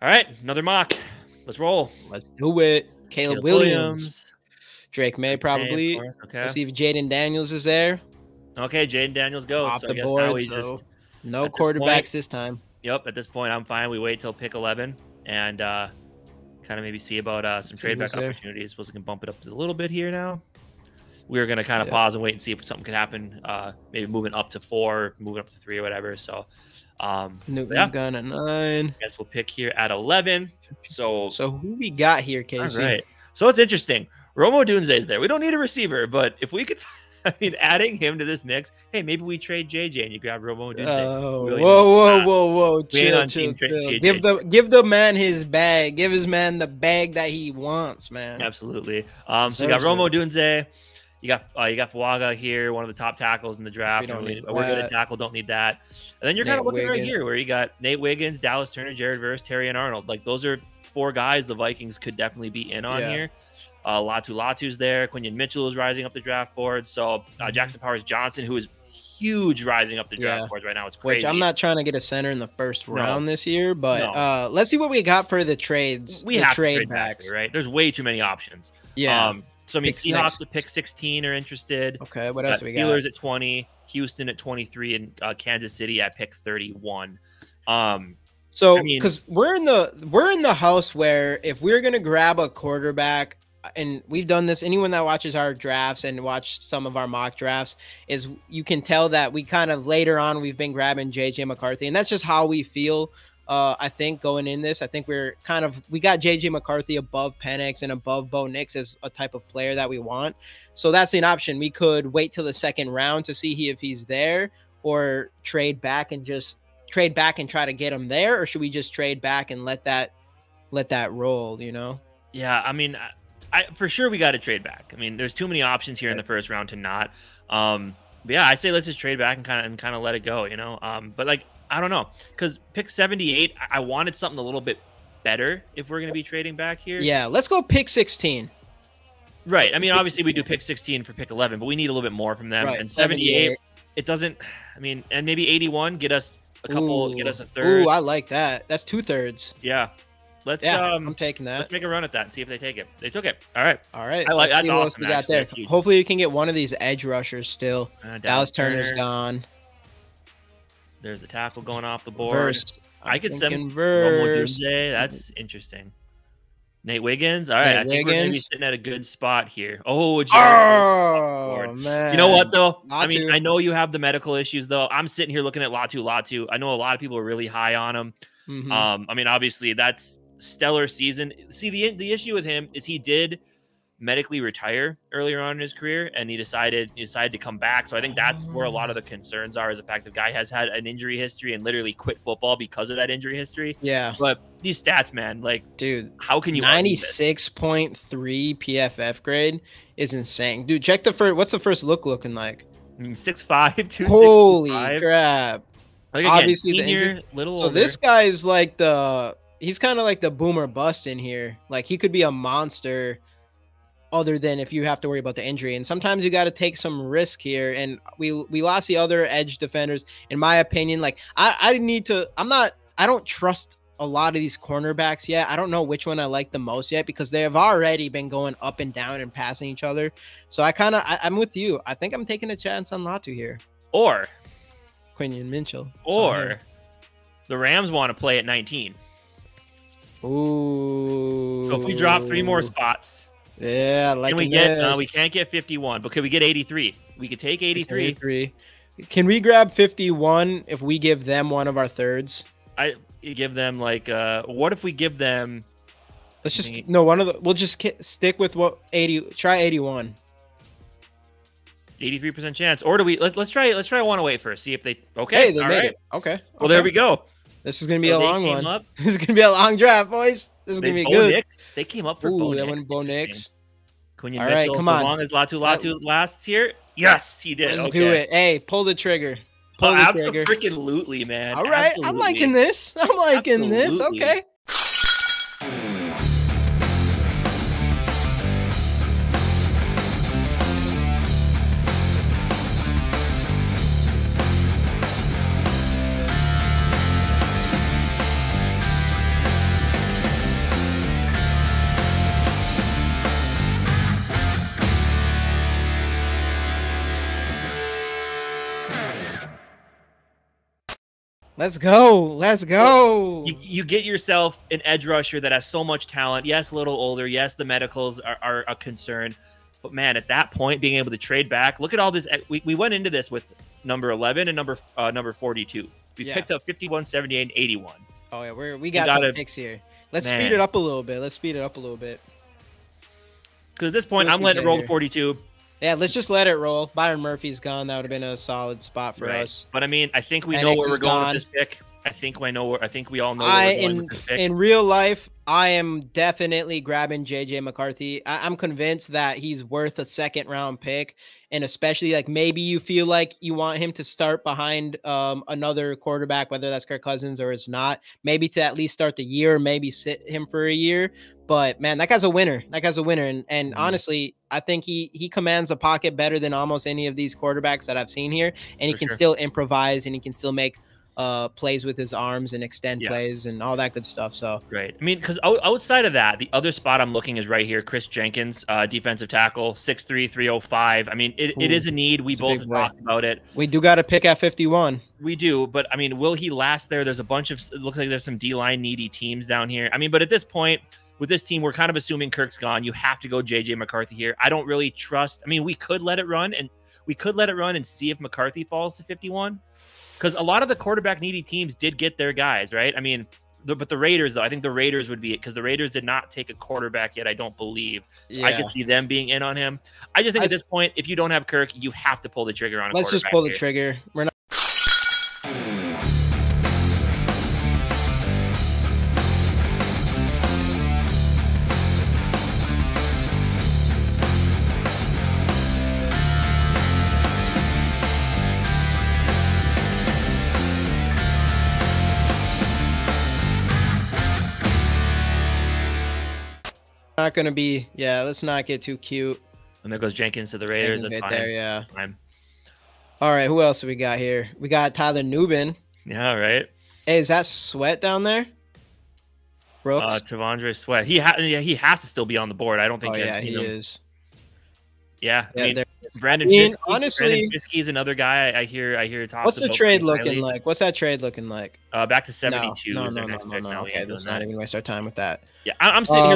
All right, another mock. Let's roll. Let's do it. Caleb Williams. Drake May, May, of probably. course, okay. Let's see if Jaden Daniels is there. Okay, Jaden Daniels goes. Off So the I guess board, now we so just no at this quarterbacks point- this time. Yep, at this point I'm fine. We wait till pick 11 and kind of maybe see about some trade back who's there. opportunities. Suppose we can bump it up a little bit here now. We're gonna kind of pause and wait and see if something could happen. Maybe moving up to 4, moving up to 3 or whatever. So Newton's gone at 9. I guess we'll pick here at 11. So who we got here, all Casey? right. So it's interesting. Romo Dunze is there. We don't need a receiver, but if we could, I mean, adding him to this mix, hey, maybe we trade JJ and you grab Romo Dunze. Oh, Really whoa. We ain't on Chill. team JJ. Give the man his bag. Give his man the bag that he wants, man. Absolutely. So you got Romo Dunze. You got Fuaga here, one of the top tackles in the draft. We're good at tackle, don't need that. And then you're kind of looking right here where you got Nate Wiggins, Dallas Turner, Jared Verse, Terry and Arnold. Like those are 4 guys the Vikings could definitely be in on here. Latu's there. Quinion Mitchell is rising up the draft board. So Jackson Powers Johnson, who is huge, rising up the draft boards right now. It's crazy. Which I'm not trying to get a center in the first round this year, but let's see what we got for the trades. We have trade backs, right? There's way too many options. Yeah. So I mean, Seahawks to pick 16 are interested. Okay, what else we got? Steelers at 20, Houston at 23, and Kansas City at pick 31. So because we're in the house where if we're gonna grab a quarterback, and we've done this, anyone that watches our drafts and watched some of our mock drafts, is you can tell that we kind of later on we've been grabbing JJ McCarthy, and that's just how we feel. I think going in this, I think we got JJ McCarthy above Penix and above Bo Nix as a type of player that we want. So that's an option. We could wait till the second round to see if he's there, or trade back and try to get him there, or should we just trade back and let that roll? You know? Yeah, I mean, I for sure we got to trade back. I mean, there's too many options here in the first round to not. But yeah, I say let's just trade back and kind of let it go. You know, but like. I don't know, because pick 78, I wanted something a little bit better if we're going to be trading back here. Yeah, let's go pick 16. Right. I mean, obviously we do pick 16 for pick 11, but we need a little bit more from them. Right. And 78, it doesn't. I mean, and maybe 81, get us a couple, get us a third. Ooh, I like that. That's 2/3. Yeah. Let's. I'm taking that. Let's make a run at that and see if they take it. They took it. All right. All right. I like that's awesome. We got there. Hopefully, you can get one of these edge rushers still. Dallas Turner's gone. There's the tackle going off the board. I could send Romo Dunze. That's interesting. Nate Wiggins. All right. I think we're maybe sitting at a good spot here. Oh, man. You know what, though? I mean, I know you have the medical issues, though. I'm sitting here looking at Latu. I know a lot of people are really high on him. I mean, obviously, that's stellar season. See, the issue with him is he did medically retire earlier on in his career, and he decided to come back. So I think that's where a lot of the concerns are, is the fact the guy has had an injury history and literally quit football because of that injury history. Yeah. But these stats, man, like, dude, how can you 96.3 PFF grade is insane. Dude, check what's the first look looking like? I mean, 6'5", 265. Holy crap. Like, again, obviously senior, little so older. This guy is like he's kind of like the boomer bust in here. Like, he could be a monster other than if you have to worry about the injury. And sometimes you got to take some risk here. And we lost the other edge defenders, in my opinion. Like, I don't trust a lot of these cornerbacks yet. I don't know which one I like the most yet, because they have already been going up and down and passing each other. So I'm with you. I think I'm taking a chance on Latu here. Or Quinion Mitchell. Or the Rams want to play at 19. Ooh. So if we drop 3 more spots, yeah, like we can't get 51, but could we get 83? We could take 83. Can we grab 51 if we give them one of our thirds? I give them like what if we give them? Let's just we'll just stick with what 80. Try 81. 83% chance, or do we? Let's try 108 first. See if they. Okay, hey, they made it. Okay. Well, there we go. This is gonna be a long one. This is gonna be a long draft, boys. This is gonna be good. Nix. They came up for Bo Nix. That went Bo Nix. All right, come on. As long as Latu lasts here, yes, he did. Let's do it. Hey, pull the trigger. Absolutely, man. All right, I'm liking this. Okay. Let's go. Let's go. You get yourself an edge rusher that has so much talent. Yes, a little older. Yes, the medicals are a concern. But, man, at that point, being able to trade back, look at all this. We went into this with number 11 and number 42. We picked up 51, 78, and 81. Oh, yeah, we got some picks here. Let's speed it up a little bit. Because at this point, I'm letting it roll to 42. Yeah, let's just let it roll. Byron Murphy's gone. That would have been a solid spot for us. But I mean, I think we know where we're going with this pick. I think we all know where we're going with this pick. In real life, I am definitely grabbing JJ McCarthy. I'm convinced that he's worth a second-round pick, and especially like maybe you feel like you want him to start behind another quarterback, whether that's Kirk Cousins or it's not. Maybe to at least start the year, maybe sit him for a year. But man, that guy's a winner. And honestly, I think he commands a pocket better than almost any of these quarterbacks that I've seen here, and he can still improvise and he can still make plays with his arms and extend plays and all that good stuff. So great. I mean, because outside of that, the other spot I'm looking is right here. Chris Jenkins, defensive tackle, 6'3", 305. I mean, it is a need. We both talked about it. We do got to pick at 51. We do, but I mean, will he last there? There's a bunch of, it looks like there's some D-line needy teams down here. I mean, but at this point, with this team, we're kind of assuming Kirk's gone. You have to go JJ McCarthy here. I don't really trust. I mean, we could let it run and see if McCarthy falls to 51. Because a lot of the quarterback needy teams did get their guys, right? I mean, but the Raiders, though, I think the Raiders would be it because the Raiders did not take a quarterback yet, I don't believe. So I could see them being in on him. I just think at this point, if you don't have Kirk, you have to pull the trigger on a quarterback. Let's just pull the trigger. We're not. Not gonna be, let's not get too cute. And there goes Jenkins to the Raiders. That's fine. There, fine. All right, who else do we got here? We got Tyler Nubin. Yeah, right. Hey, is that Sweat down there? Brooks? Tavondre Sweat. He has to still be on the board. I don't think he is. Yeah, I mean, Brandon Fiske. Honestly, Brandon Fiske is another guy I hear talk. What's the trade looking like? What's that trade looking like? Back to 72. No. Okay, let's not even waste our time with that. Yeah, I'm sitting here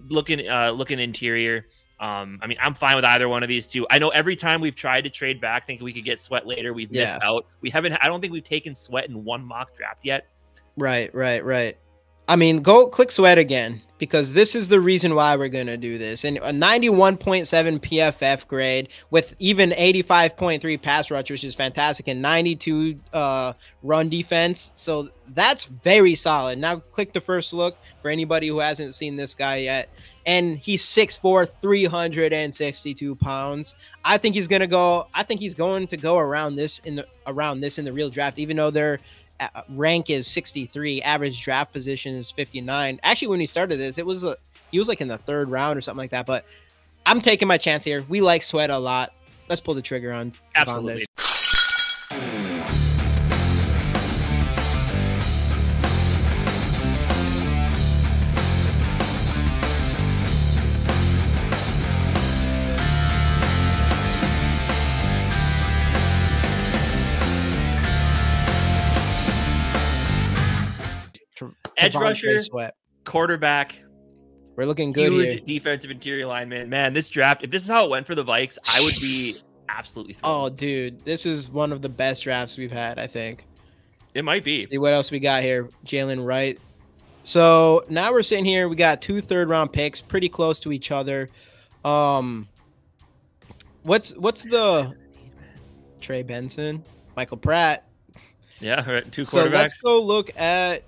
looking interior. I mean, I'm fine with either one of these two. I know every time we've tried to trade back, thinking we could get Sweat later, we've missed out. We haven't. I don't think we've taken Sweat in one mock draft yet. Right. I mean, go click Sweat again, because this is the reason why we're going to do this. And a 91.7 PFF grade with even 85.3 pass rush, which is fantastic, and 92 run defense. So that's very solid. Now click the first look for anybody who hasn't seen this guy yet. And he's 6'4", 362 pounds. I think he's going to go around this in the real draft, even though they're rank is 63, average draft position is 59. Actually, when we started this, he was like in the 3rd round or something like that. But I'm taking my chance here. We like Sweat a lot. Let's pull the trigger on absolutely. Edge rusher, quarterback. We're looking good huge here. Defensive interior lineman. Man, this draft, if this is how it went for the Vikes, I would be absolutely thrilled. Oh, dude, this is one of the best drafts we've had, I think. It might be. Let's see what else we got here. Jalen Wright. So now we're sitting here. We got 2 third-round picks, pretty close to each other. What's the Trey Benson, Michael Pratt? Yeah, right. 2 quarterbacks. So let's go look at.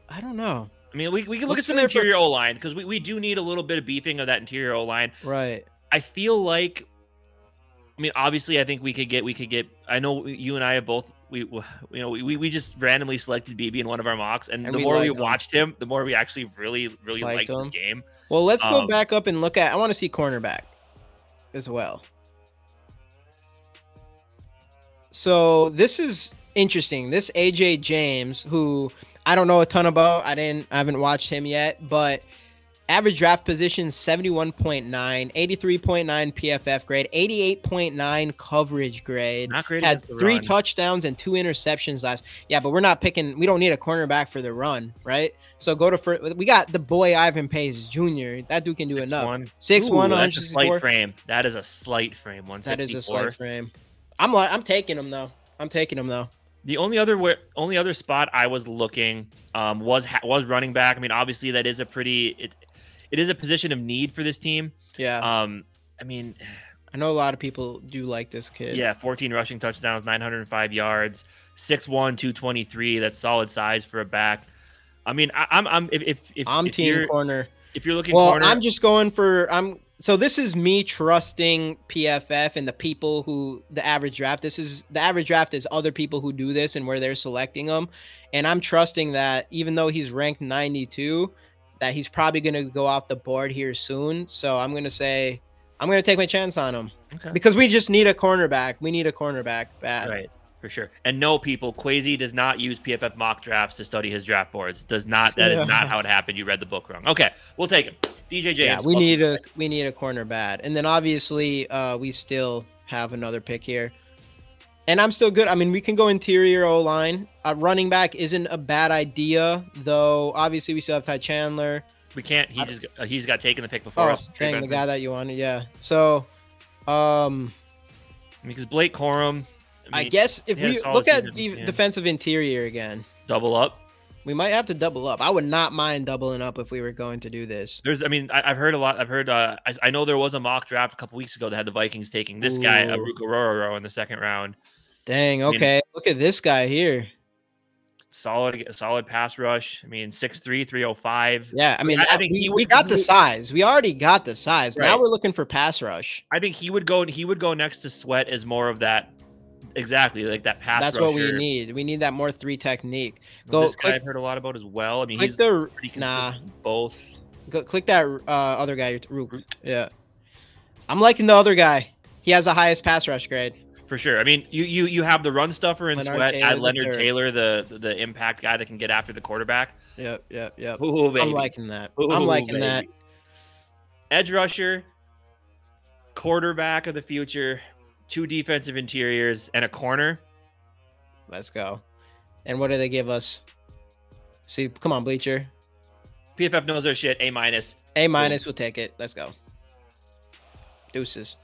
I don't know. I mean, we can look at some interior O-line because we do need a little bit of beefing of that interior O-line. Right. I feel like, I mean, obviously, I think we could get. I know you and I have both. We just randomly selected BB in one of our mocks, and the more we watched him, the more we actually really liked his game. Well, let's go back up and look at. I want to see cornerback as well. So this is interesting. This AJ James, who I don't know a ton about. I haven't watched him yet, but Average draft position 71.9, 83.9 PFF grade, 88.9 coverage grade. Not great. Had 3 touchdowns and 2 interceptions last. Yeah, but we're not picking. We don't need a cornerback for the run, right? So go to first. We got the boy Ivan Pace Jr. That dude can do enough. 6'1", that's a slight frame. That is a slight frame. 164. That is a slight frame. I'm taking him though. I'm taking him though. The only other spot I was looking was running back. I mean, obviously that is a pretty it is a position of need for this team. Yeah. I mean, I know a lot of people do like this kid. Yeah, 14 rushing touchdowns, 905 yards, 6'1", 223. That's solid size for a back. I mean, I'm team corner. If you're looking corner, I'm just going for So this is me trusting PFF and the people who the average draft. The average draft is other people who do this and where they're selecting them. And I'm trusting that even though he's ranked 92, that he's probably going to go off the board here soon. So I'm going to say, I'm going to take my chance on him. Okay. Because we just need a cornerback. We need a cornerback bad. Right. For sure. And no, people, Quasi does not use PFF mock drafts to study his draft boards. That is not how it happened. You read the book wrong. Okay, we'll take it. DJ James. Yeah, we need a corner bad. And then obviously we still have another pick here. And I'm still good. I mean, we can go interior O-line. Running back isn't a bad idea, though. Obviously, we still have Ty Chandler. We can't. He's got taken the pick before us. Dang, the guy that you wanted. Yeah. So, because Blake Corum. I guess if we look at defensive interior again, double up. We might have to double up. I would not mind doubling up if we were going to do this. I've heard a lot. I know there was a mock draft a couple weeks ago that had the Vikings taking this guy, Rororo, in the second round. Dang. Okay. Look at this guy here. Solid pass rush. I mean, 6'3", 305. Yeah. I mean, I think we got the size. We already got the size. Right. Now we're looking for pass rush. I think he would go next to Sweat as more of that. Exactly, like that pass. That's rusher. What we need. We need that more 3 technique. This guy I've heard a lot about as well. I mean, he's pretty consistent both. Click that other guy. Yeah, I'm liking the other guy. He has the highest pass rush grade. For sure. I mean, you have the run stuffer in Sweat. Add Leonard Taylor, the impact guy that can get after the quarterback. Yep. Ooh, baby. I'm liking that. I'm liking that. Edge rusher, quarterback of the future. 2 defensive interiors and a corner. Let's go. And what do they give us? See, come on, Bleacher. PFF knows their shit. A-. A-, we'll take it. Let's go. Deuces.